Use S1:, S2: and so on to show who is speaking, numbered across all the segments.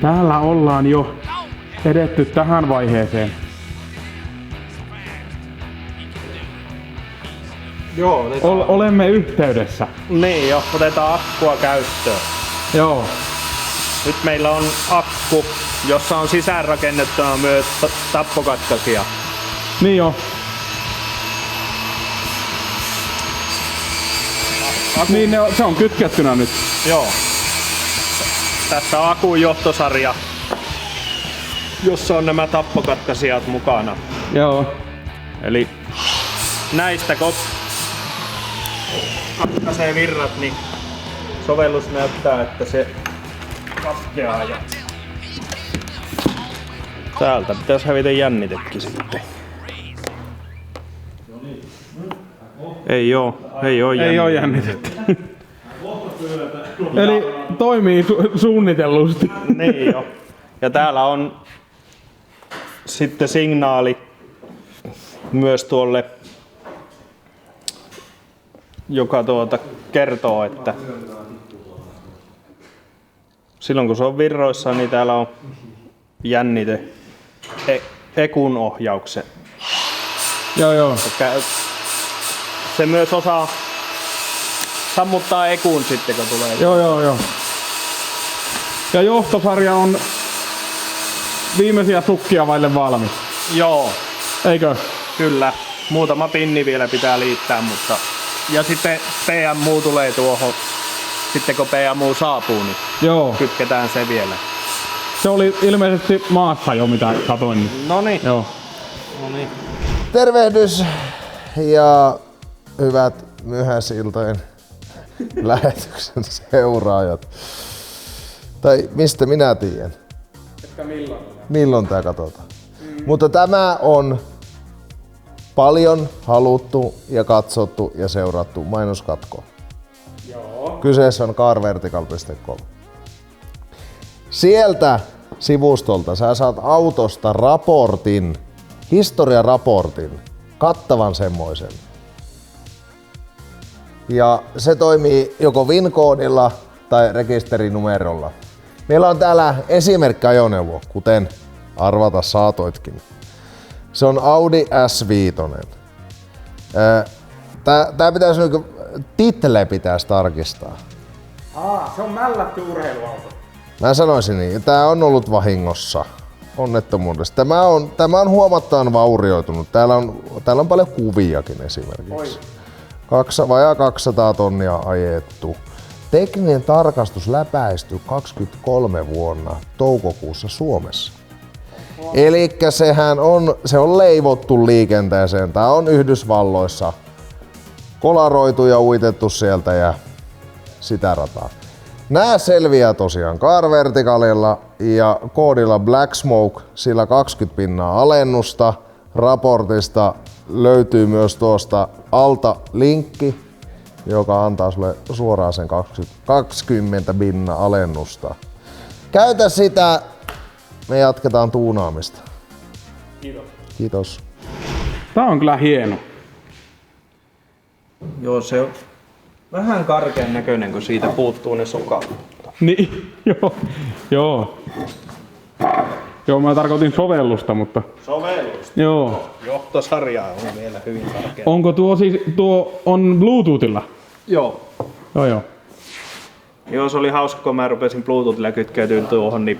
S1: Täällä ollaan jo edetty tähän vaiheeseen.
S2: Joo,
S1: Olemme yhteydessä.
S2: niin jo, otetaan akkua käyttöön.
S1: Joo.
S2: Nyt meillä on akku, jossa on sisäänrakennettuna myös tappokatkaisija.
S1: Niin jo. Niin se on kytkettynä nyt.
S2: Joo. Tässä on akun johtosarja, jossa on nämä tappokatkaisijat mukana.
S1: Joo.
S2: Eli näistä kun katkaisee virrat, niin sovellus näyttää, että se katkeaa. Ja täältä pitäisi hävitä jännitekin sitten. Ei oo jännitetty.
S1: Eli toimii suunnitellusti.
S2: Niin jo. Ja täällä on sitten signaali myös tuolle, joka kertoo, että silloin kun se on virroissa, niin täällä on jännite ekun ohjauksen.
S1: Joo.
S2: Se myös osaa sammuttaa ekun sitten kun tulee.
S1: Joo. Ja johtosarja on viimeisiä sukkia vaille valmis.
S2: Joo,
S1: Eikö?
S2: kyllä. Muutama pinni vielä pitää liittää, mutta ja sitten PMU tulee tuohon. Sitten kun PMU saapuu, niin
S1: Joo.
S2: kytketään se vielä.
S1: Se oli ilmeisesti maassa jo mitä katoin.
S2: Noniin.
S1: Joo.
S3: Tervehdys ja hyvät myöhäisiltojen lähetyksen seuraajat. Tai mistä minä tiedän?
S1: Että
S3: Milloin tää katsotaan. Mutta tämä on paljon haluttu ja katsottu ja seurattu mainoskatko.
S1: Joo.
S3: Kyseessä on carvertical.com. Sieltä sivustolta sä saat autosta raportin, historiaraportin, kattavan semmoisen. Ja se toimii joko VIN-koodilla tai rekisterinumerolla. Meillä on täällä esimerkkiajoneuvo, kuten arvata saatoitkin. Se on Audi S5. Tää pitäisi title pitäisi tarkistaa.
S1: Se on mällätty urheiluauto.
S3: Mä sanoisin niin, tää on ollut vahingossa onnettomuudessa. Tämä on huomattavan vaurioitunut. Täällä on paljon kuviakin esimerkiksi. Vajaa 200 tonnia ajettu. Tekninen tarkastus läpäistyi 23 vuonna toukokuussa Suomessa. Elikkä se on leivottu liikenteeseen. Tää on Yhdysvalloissa kolaroitu ja uitettu sieltä ja sitä rataa. Nää selviää tosiaan carverticalilla ja koodilla Black Smoke, sillä 20% alennusta. Raportista löytyy myös tuosta alta linkki, joka antaa sulle suoraan sen 20% alennusta. Käytä sitä, me jatketaan tuunaamista. Kiitos.
S1: Tää on kyllä hieno.
S2: Joo, se on vähän karkean näköinen, kun siitä puuttuu ne sokat.
S1: Niin, joo. Joo, mä tarkoitin sovellusta, mutta...
S2: Sovellusta.
S1: Joo.
S2: Johtosarja on vielä hyvin karkea.
S1: Onko tuo on Bluetoothilla?
S2: Joo.
S1: Joo.
S2: Joo, se oli hauska, kun mä rupesin Bluetoothilla kytkeytyyn tuohon, niin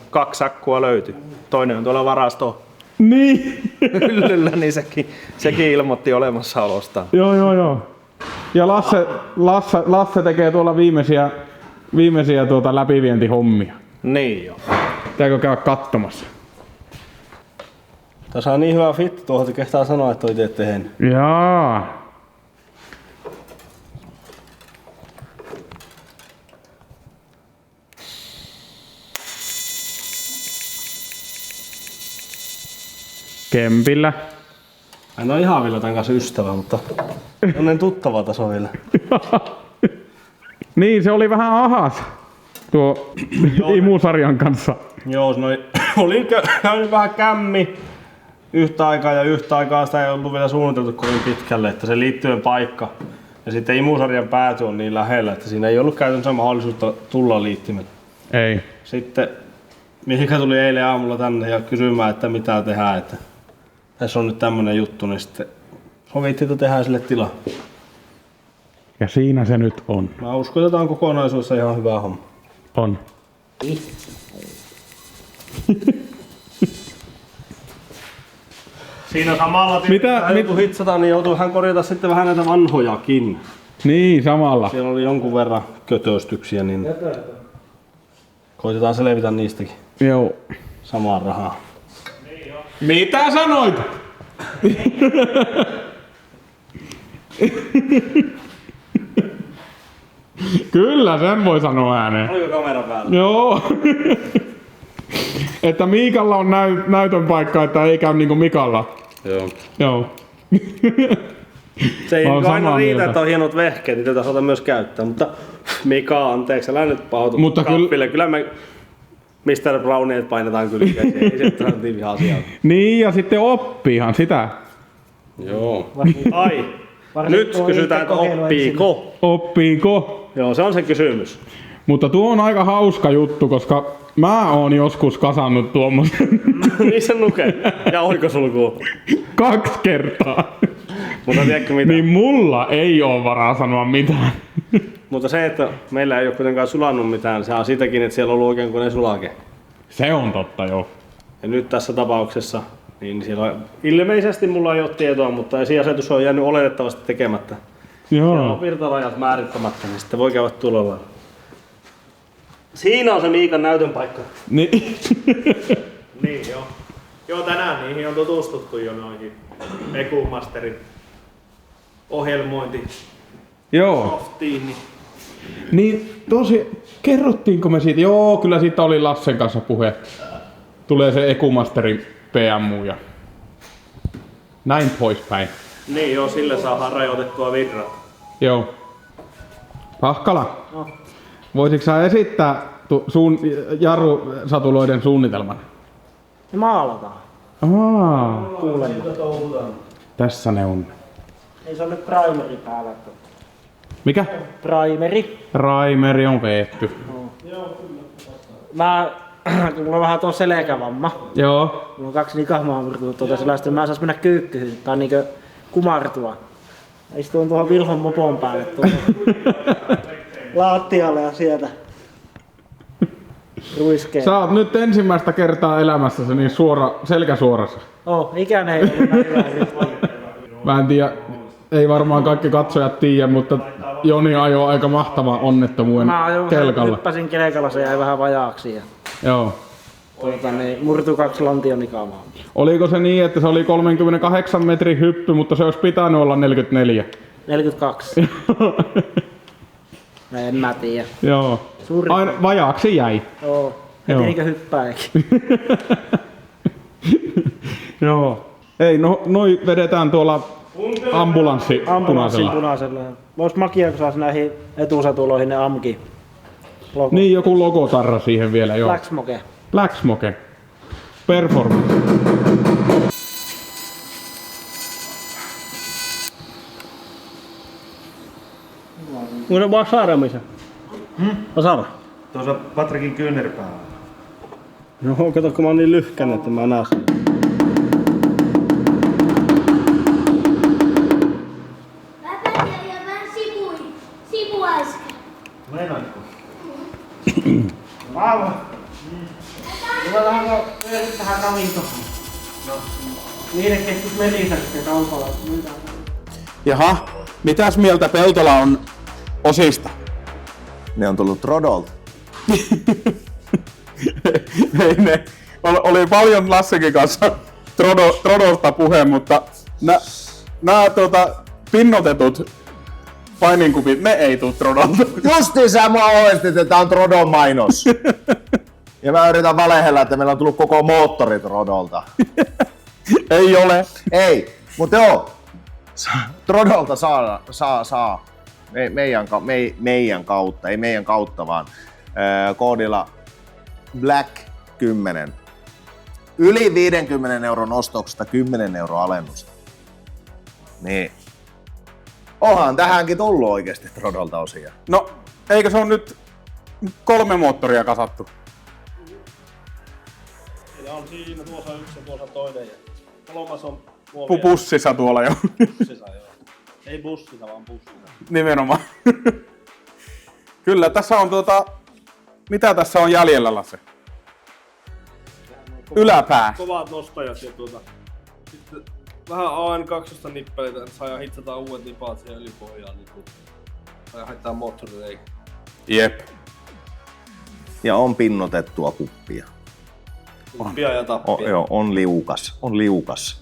S2: 2 akkua löytyi. Toinen on tuolla varasto
S1: Niin!
S2: hyllyllä, niin sekin ilmoitti olemassaolostaan.
S1: Joo. Ja Lasse tekee tuolla viimeisiä läpivientihommia.
S2: Niin joo.
S1: Pitääkö käydä katsomassa?
S4: Tässä on niin hyvä fit tuohon, että kehtaa sanoa, että toi teet tehnyt.
S1: Jaa. Kempillä.
S4: En ole ihan vielä tämän kanssa ystävä, mutta onnen tuttava taso vielä.
S1: Niin, se oli vähän ahas tuo imusarjan kanssa.
S4: Joo, oli käynyt vähän kämmi yhtä aikaa ja yhtä aikaa sitä ei ollut vielä suunniteltu kovin pitkälle, että se liittyen paikka Ja sitten imusarjan pääty on niin lähellä, että siinä ei ollut käytännössä mahdollisuutta tulla liittimellä.
S1: Ei.
S4: Sitten Miika tuli eilen aamulla tänne ja kysymään, että mitä tehdään, että tässä on nyt tämmönen juttu, niin sitten sovittiin, että tehdään sille tilaa.
S1: Ja siinä se nyt on.
S4: Mä uskon, että tää on kokonaisuudessa ihan hyvä homma.
S1: On.
S4: Siinä samalla kun hitsataan, niin joutuu hän korjata sitten vähän näitä vanhojakin.
S1: Niin, samalla.
S4: Siellä oli jonkun verran kötöstyksiä, niin koitetaan selvitä niistäkin
S1: Joo.
S4: samaan rahaan.
S1: Mitä sanoit? Kyllä, sen voi sanoa ääneen.
S4: Oliko kamera päällä?
S1: Joo. Että Miikalla on näytön paikka, että ei käy niinku Mikalla.
S4: Joo.
S1: Joo.
S4: Se ei
S1: Mä oon
S4: aina
S1: samaa
S4: riitä,
S1: mieltä.
S4: että on hienot vehkeet, niitä saada myös käyttää, mutta Mika, anteeksi, älä nyt pahoitu
S1: Mutta
S4: kappille. Kyllä me Mr. Browniet painetaan kyllä, ei se ihan vihaa asiaa.
S1: Niin, ja sitten oppiihan sitä.
S4: Joo. Ai, nyt kysytään, että oppiiko?
S1: Oppiiko?
S4: Joo, se on se kysymys.
S1: Mutta tuo on aika hauska juttu, koska mä oon joskus kasannut tuommoisen
S4: Niin se lukee. Ja oikosulku.
S1: 2 kertaa.
S4: Mutta tiedätkö mitä?
S1: Niin mulla ei oo varaa sanoa mitään.
S4: Mutta se, että meillä ei ole kuitenkaan sulannut mitään, se on siitäkin, että siellä on ollut oikein kuin ne sulake.
S1: Se on totta, joo.
S4: Ja nyt tässä tapauksessa, niin siellä on, ilmeisesti mulla ei ole tietoa, mutta esiasetus on jäänyt oletettavasti tekemättä. Siellä
S1: Joo.
S4: on virtarajat määrittämättä, niin sitten voi käydä tulella. Siinä on se Miikan näytön paikka.
S1: Niin.
S2: Niin joo. Joo, tänään niihin on tutustuttu jo noihin Ecumasterin ohjelmointi
S1: Joo.
S2: softiin. Niin
S1: Niin tosi, kerrottiinko me siitä? Joo, kyllä siitä oli Lassen kanssa puhe. Tulee se Ecumasterin PMU ja näin poispäin.
S2: Niin joo, sillä saadaan rajoitettua virrat.
S1: Joo. Pahkala, voisitko sä esittää jarrusatuloiden suunnitelman?
S5: Ne maalataan. Kuulemma.
S1: Tässä ne on.
S5: Ei se ole nyt primeri päällä.
S1: Mikä?
S5: Primeri.
S1: Raimeri on veetty.
S5: Kun mulla on vähän tuo selkävamma.
S1: Joo.
S5: Mulla on 2 nikamaa murtunut sellaista, mä en saisi mennä kyykkyyn tai niinkö kumartua. Mä istuin tuohon Vilhon mopon päälle lattialle ja sieltä ruiskeen.
S1: Sä oot nyt ensimmäistä kertaa elämässäsi niin selkäsuorassa.
S5: Ikäinen ei ollut näin hyvä ryhti.
S1: Mä en tiedä, ei varmaan kaikki katsojat tiedä, mutta Joni ajoi aika mahtavan onnettomuuden
S5: Mä
S1: kelkalla.
S5: hyppäsin kelkalla, se jäi vähän vajaaksi ja
S1: Joo.
S5: murtui 2 lantionikamaa.
S1: Oliko se niin, että se oli 38 metrin hyppy, mutta se olisi pitänyt olla 44?
S5: 42. En mä tiedä.
S1: Joo.
S5: Suurin
S1: Aina vajaaksi jäi.
S5: Joo.
S1: Joo.
S5: Heti niinkö hyppääkin.
S1: Joo. Ei, no noi vedetään tuolla ambulanssi
S5: Ambulanssin
S1: punaisella.
S5: punaisella. Vois makia, kun saisi näihin etusatuloihin ne AMKi. Logo.
S1: Niin, joku logotarra siihen vielä, joo.
S5: Black Smoke.
S1: Black Smoke. Performance.
S4: Muuten vaan saada missä? Saada.
S6: Tuossa Patrikin kyynärpäällä.
S4: Joo, kato kun mä oon niin lyhkänä, että mä näen sen.
S7: Väpätiä ja vähän sivuäiskä.
S6: Meinaatko?
S5: Ruvetaanko nyt tähän ravintoon? No. Niiden keskus merisäkkiä kaupalla.
S8: Jaha, mitäs mieltä Peltola on osista?
S3: Ne on tullut Rodolta.
S8: Ei ne. Oli paljon Lassenkin kanssa Trodolta puhe, mutta nämä pinnotetut paininkupit, ne ei tuu Trodolta.
S3: Justiin sä mua ohjeistit, että tää on Trodon mainos. Ja mä yritän valehella, että meillä on tullut koko moottorit Rodolta.
S8: Ei ole.
S3: Ei, mutta joo. Trodolta saa. Meidän kautta, ei meidän kautta vaan. Koodilla Black 10. Yli 50 € ostoksesta 10 € alennusta. Niin. Onhan tähänkin tullut oikeesti Trodolta osia.
S8: No, eikö se on nyt 3 moottoria kasattu?
S4: Siinä on siinä tuossa yksi ja tuossa toinen. Ja kolmas on
S8: Pussissa tuolla jo.
S4: bussissa, joo. Ei bussissa, vaan bussissa.
S8: Nimenomaan. Kyllä, tässä on mitä tässä on jäljellä, Lasse? Yläpää.
S4: Kovat nostajat ja sitten vähän AN2 nippeleitä, että saa hitsata uudet nipat siihen ylipohjaan. Niin saa haittaa moottorireikä.
S8: Jep.
S3: Ja on pinnotettua kuppia.
S4: Kuppia ja tappia.
S3: Joo, on liukas. On liukas.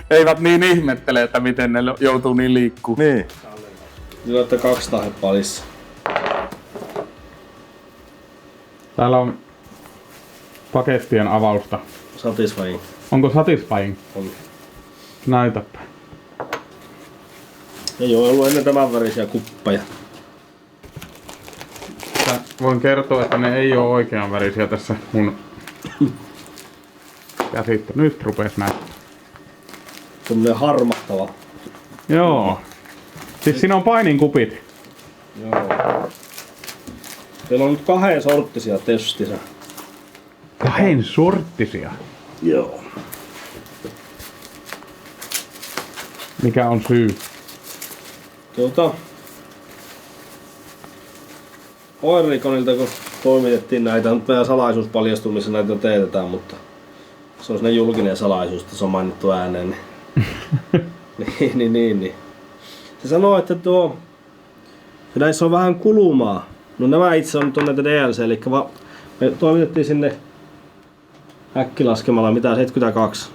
S8: Eivät niin ihmettele, että miten ne joutuu niin liikkuu.
S3: Niin.
S4: Nyt olette 2 tahepalissa.
S1: Täällä on pakettien avausta.
S4: Satisfying.
S1: Onko satisfying?
S4: On.
S1: Näytäpä.
S4: Ei oo ollut ennen tämän värisiä kuppeja.
S1: Voin kertoa, että ne ei oo oikean värisiä tässä mun käsittö. Nyt rupes näyttää.
S4: Semmonen harmahtava.
S1: Joo. Siis siinä on paininkupit.
S4: Joo. Teillä on nyt 2 sorttisia testissä.
S1: 2 sorttisia.
S4: Joo.
S1: Mikä on syy?
S4: Oirikonilta kun toimitettiin näitä, nyt meidän salaisuus paljastui, missä näitä teetetään, mutta se on sinne julkinen salaisuus, että se on mainittu ääneen. Niin. Se sanoo, että näissä on vähän kulumaa. No nämä itse on nyt näitä DLC, eli me toimitettiin sinne äkkilaskemalla mitä 72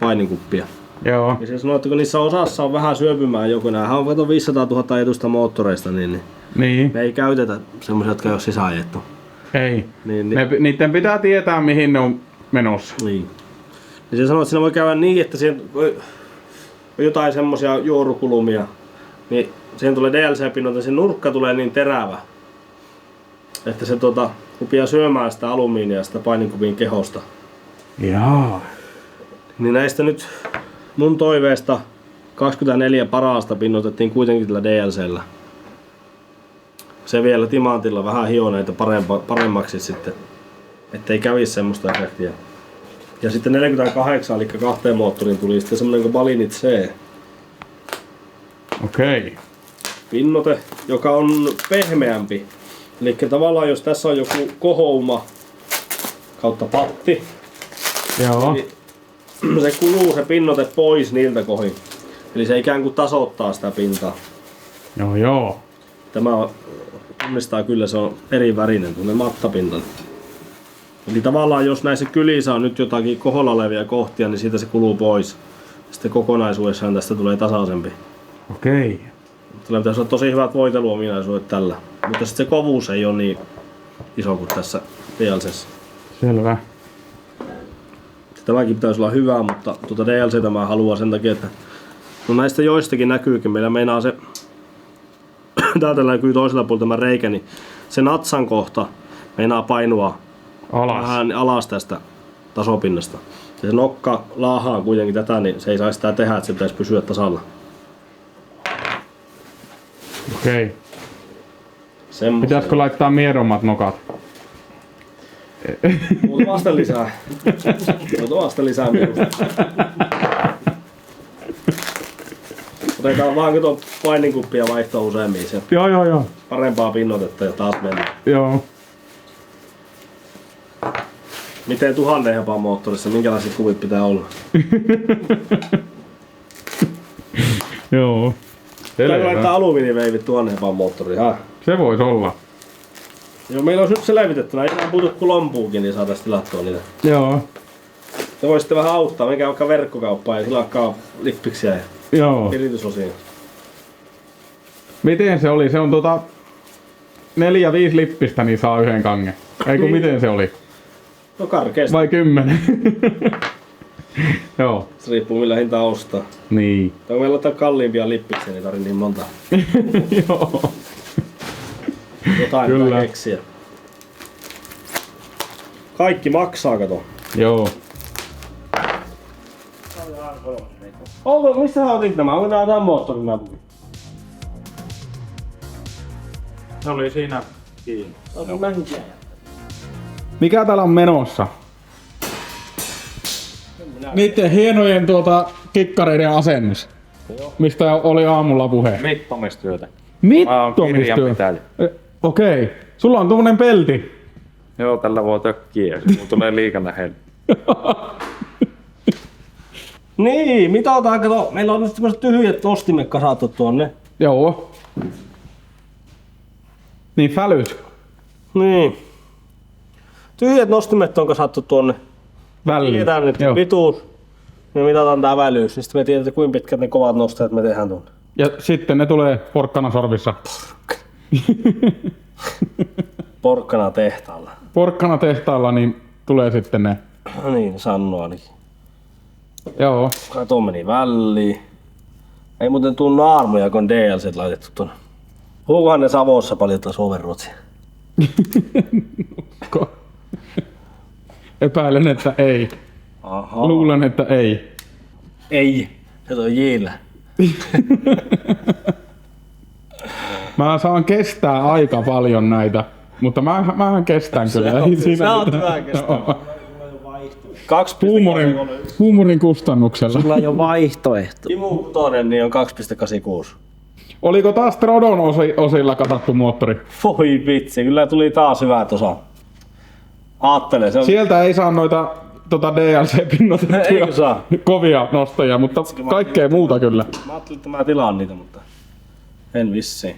S4: paininkuppia.
S1: Joo.
S4: Ja se sanoo, että kun niissä osassa on vähän syöpymään joku, näähän on 500 000 ajetusta moottoreista, niin me ei käytetä semmoisia, jotka ei ole sisääjettu.
S1: Ei.
S4: Niin.
S1: Niiden pitää tietää, mihin ne on menossa.
S4: Niin se sanoo, että siinä voi käydä niin, että siinä on jotain semmosia juorukulumia, niin siihen tulee DLC-pinnolta, se nurkka tulee niin terävä, että se rupeaa syömään sitä alumiinia sitä painikupin kehosta.
S1: Jaa.
S4: Niin näistä nyt mun toiveesta 24 parasta pinnotettiin kuitenkin tällä DLCllä. Se vielä timantilla vähän hioneita paremmaksi sitten, ettei kävisi semmoista efektiä. Ja sitten 48, eli 2 moottoriin tuli sitten semmonen kuin Balinit C.
S1: Okei.
S4: Pinnote, joka on pehmeämpi. Eli tavallaan jos tässä on joku kohouma kautta patti,
S1: Joo.
S4: niin se kuluu se pinnote pois niiltä kohin. Eli se ikään kuin tasoittaa sitä pintaa.
S1: Joo.
S4: Tämä tunnistaa kyllä, se on eri värinen, tuonne mattapinta. Eli tavallaan jos näissä kylissä on nyt jotakin koholla olevia kohtia, niin siitä se kuluu pois. Sitten kokonaisuudessaan tästä tulee tasaisempi.
S1: Okei.
S4: Tällä pitäisi olla tosi hyvät voiteluominaisuudet tällä. Mutta sitten se kovuus ei ole niin iso kuin tässä DLC:ssä.
S1: Selvä.
S4: Tämäkin pitäisi olla hyvä, mutta DLCtä mä haluan sen takia, että no näistä joistakin näkyykin. Meillä meinaa se, täältä näkyy toisella puolella tämä reikä, niin se natsan kohta meinaa painua vähän alas tästä tasopinnasta. Ja se nokka laahaa kuitenkin tätä, niin se ei saisi sitä tehdä, että se pitäisi pysyä tasalla.
S1: Okei.
S4: Semmoisia.
S1: Pitäisikö laittaa miedommat nokat?
S4: Muutamasta lisää. Minusta. Otetaan vaan tuon paininkuppia vaihtoa useammin. Se
S1: Joo.
S4: parempaa pinnotetta ja taas mennään.
S1: Joo.
S4: Miten 1000 hepaan moottorissa, minkälaiset kuvit pitää olla?
S1: Joo.
S4: Pitääkö laittaa alumiiniveivit 1000 hepaan moottoriin?
S1: Se voisi olla.
S4: Joo, meillä on nyt selvitettynä. Ei enää puutu kuin lompuukin, niin saataisiin tilattua niitä.
S1: Joo.
S4: Se voisi sitten vähän auttaa. Menkää vaikka verkkokauppaan ja tilakkaa lippiksiä ja
S1: Joo.
S4: viritysosia.
S1: Miten se oli? Se on 4-5 lippistä, niin saa yhden kangen. Eiku miten se oli?
S4: No karkeasti.
S1: Vai 10? Joo.
S4: Se riippuu millä hintaa ostaa.
S1: Niin.
S4: Tai kun meillä ottaa kalliimpia lippiksiä, niin tarvii niin monta.
S1: Joo.
S4: Jotain
S1: Kyllä.
S4: pitää keksiä. Kaikki maksaa, kato.
S1: Joo.
S4: Mistä sä otit nämä? Onko nää moottorinappuja?
S8: Se oli siinä kiinni.
S1: Mikä täällä on menossa? Niitten hienojen kikkareiden asennus. Mistä oli aamulla puhe.
S8: Mittomistyötä. Mä oon
S1: Mittomistyö.
S8: kirjanpitäjä.
S1: Okei. Sulla on tuommoinen pelti.
S8: Joo, tällä voi tökkiä. Mulla tulee liikan lähellä.
S4: Niin, mitataan, kato. Meillä on nyt semmoset tyhjät nostimet kasattu tuonne.
S1: Joo. Niin välyt.
S4: Niin. Tyhjät nostimet on kasattu tuonne.
S1: Väliin.
S4: Tiedetään nyt
S1: Joo.
S4: pituus. Me mitataan tää välyys, niin sitten me tiedetään kuinka pitkät ne kovat nosteet me tehdään tuonne.
S1: Ja sitten ne tulee porkkanasorvissa.
S4: Porkkana tehtaalla.
S1: Porkkana tehtaalla niin tulee sitten ne.
S4: Niin, Sannu ainakin.
S1: Joo.
S4: Kato meni väliin. Ei muuten tuu naarmuja, kun on DLC laitettu tuonne. Puhukohan ne Savossa paljon tuolla suomenruotsia?
S1: Epäilen, että ei.
S4: Aha.
S1: Luulen, että ei.
S4: Ei. Se on Jillä.
S1: Mä saan kestää aika paljon näitä. Mutta mähän kestän kyllä. Ei siinä
S4: Sä oot
S1: mitään.
S4: hyvä kestää.
S1: Joo.
S4: 2,3.
S1: Huumorin kustannuksella.
S5: Sulla on jo vaihtoehto.
S4: Kimu Kutonen niin on 2,86.
S1: Oliko taas Trodon osilla kasattu moottori?
S4: Voi vitsi, kyllä tuli taas hyvät osa. Aattele, se on...
S1: Sieltä ei saa noita DLC-pinnotettuja
S4: Eikö saa?
S1: kovia nostoja, mutta kaikkea muuta kyllä.
S4: Mä ajattelin, että mä tilaan niitä, mutta en vissiin.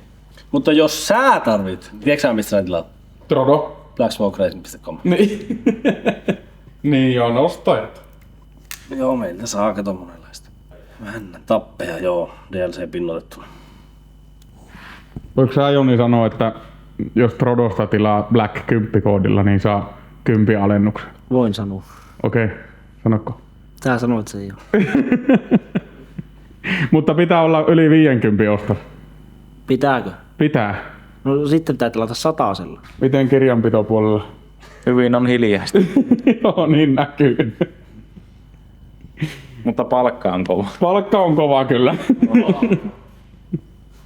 S4: Mutta jos sä tarvit, tiedätkö sä mistä sä tilaat?
S1: Trodo.
S4: blacksmokeracing.com.
S1: Niin. Niin joo, nostajat.
S4: Joo, meiltä saa kato monenlaista. Männän tappeja, joo, DLC-pinnotettuna.
S1: Voiko sä Joni sanoa, että jos Trodosta tilaa Black 10-koodilla, niin saa 10 alennuksen?
S5: Voin sanoa.
S1: Okei, sanokko?
S5: Tää sanoit sen jo.
S1: Mutta pitää olla yli 50 ostos.
S5: Pitääkö?
S1: Pitää.
S5: No sitten pitää tilata 100-sella.
S1: Miten kirjanpitopuolella?
S8: Hyvin on hiljaista,
S1: Joo, niin näkyy.
S8: mutta palkka on kova.
S1: Palkka on kova kyllä.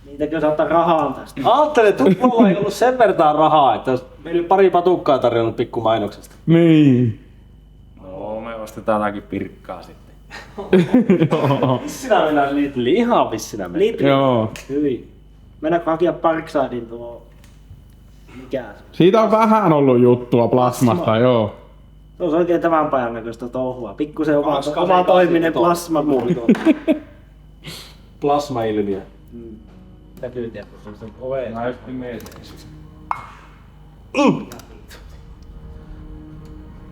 S5: Niitäkö saattaa rahaa tästä?
S4: Ajattelin, että mulla ei ollut sen verran rahaa, että meillä pari patukkaa tarjonnut pikkumainoksesta.
S1: Niin.
S8: No, me ostetaan jotakin pirkkaa sitten.
S1: Joo.
S4: Sinä mennään Lidliin, ihan vissinä mennään.
S5: Lidli.
S1: Joo.
S5: Hyvin. Mennäänkö hakea Parksidein tuo... Mikä se?
S1: Siitä on vähän ollut juttua plasmasta, joo.
S5: Se on oikein tämän pajan näköistä touhua. Pikkusen oma toiminen plasmamuoto.
S4: Plasma-ilmiö.
S5: Täytyy tiedä, kun se on oveen.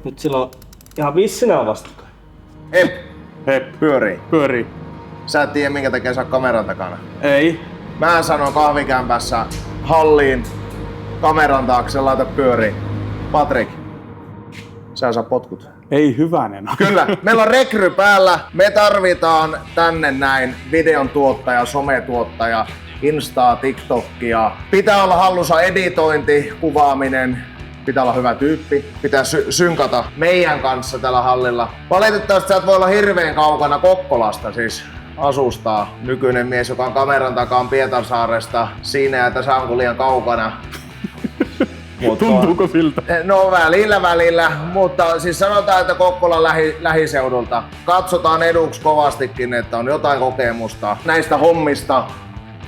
S4: Nyt sillä on ihan vissinä vastakkain.
S3: Hep, pyörii.
S1: Pyörii.
S3: Sä et tiedä minkä takia sä oot kameran takana.
S1: Ei.
S3: Mä sanon kahvikämpässä halliin kameran taakse, laita pyörii. Patrik, sä saa potkut.
S1: Ei hyvänen.
S3: Kyllä, meillä on rekry päällä. Me tarvitaan tänne näin videon tuottaja, sometuottaja, Instaa, TikTokia. Pitää olla hallussa editointi, kuvaaminen. Pitää olla hyvä tyyppi. Pitää synkata meidän kanssa tällä hallilla. Valitettavasti sä et voi olla hirveän kaukana Kokkolasta, siis asustaa nykyinen mies, joka on kameran takaan Pietarsaaresta. Siinä, että sä on liian kaukana.
S1: Tuntuuko siltä?
S3: No välillä, mutta siis sanotaan, että Kokkolan lähiseudulta katsotaan eduksi kovastikin, että on jotain kokemusta näistä hommista,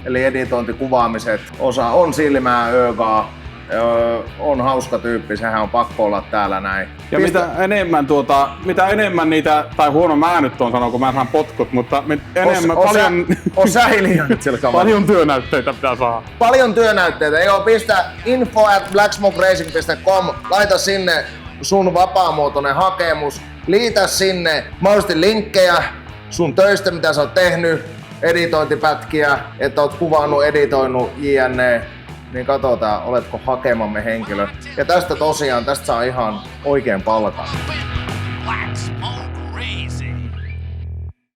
S3: eli editointikuvaamiset, osa on silmää, ögaa, on hauska tyyppi, sehän on pakko olla täällä näin.
S1: Ja mitä enemmän niitä, tai huono mä nyt on sanoa, kun mä saan potkut, mutta
S3: sä hiljaa nyt sillä kaverilla.
S1: paljon työnäytteitä pitää saada.
S3: Paljon työnäytteitä. Joo, pistä info@blacksmokeracing.com, laita sinne sun vapaamuotoinen hakemus, liitä sinne mahdollisesti linkkejä sun töistä, mitä sä oot tehnyt, editointipätkiä, että oot kuvannut, editoinut, jne. Niin katsotaan, oletko hakemamme henkilö. Ja tästä tosiaan, tästä saa ihan oikein palkan.